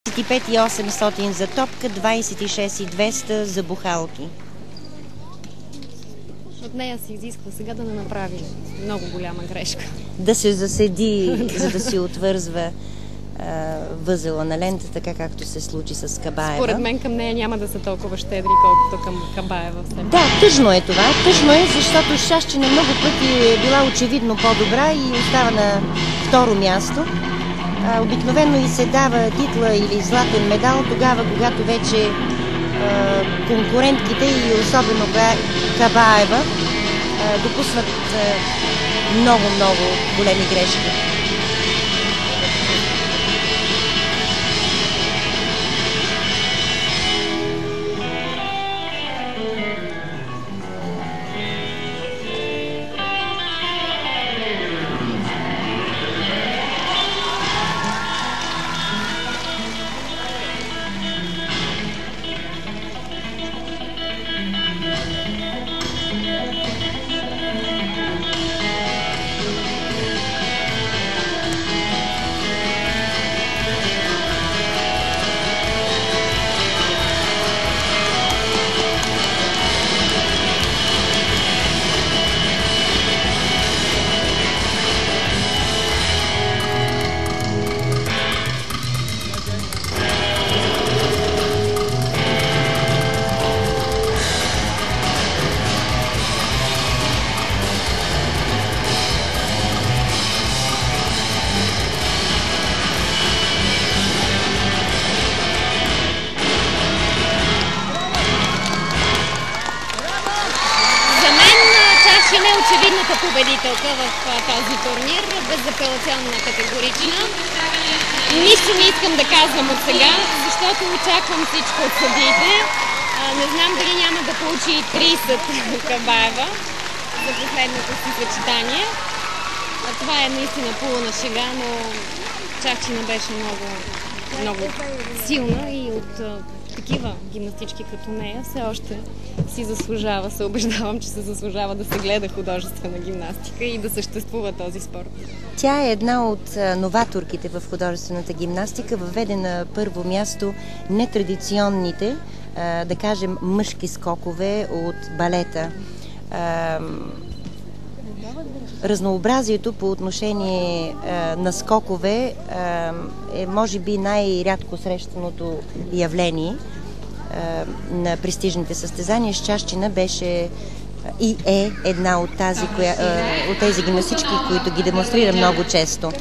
25,800 за топка, 26,200 за бухалки. От нея се изисква сега да не направи много голяма грешка. Да се заседи, за да си отвързва възела на лента, така както се случи с Кабаева. Според мен към нея няма да са толкова щедри, колкото към Кабаева. Да, тъжно е това. Тъжно е, защото Шашчина много пъти е била очевидно по-добра и остава на второ място. Обикновено и се дава титла или златен медал тогава, когато вече конкурентките и особено Кабаева допуснат много големи грешки. Шашчина е очевидната победителка в този турнир, безапелационна, категорична. Нищо не искам да казвам от сега, защото очаквам всичко от съдиите. Не знам дали няма да получи 30 Кабаева за последното си съчетание. Това е наистина полуна шега, но Шашчина беше много силна и от такива гимнастички като нея все още си заслужава, се убеждавам, че се заслужава да се гледа художествена гимнастика и да съществува този спорт. Тя е една от новаторките в художествената гимнастика, въведе на първо място нетрадиционните, да кажем, мъжки скокове от балета. Разнообразието по отношение на скокове е може би най-рядко срещаното явление на престижните състезания. Шашчина беше и е една от тези гимнастички, които ги демонстрира много често.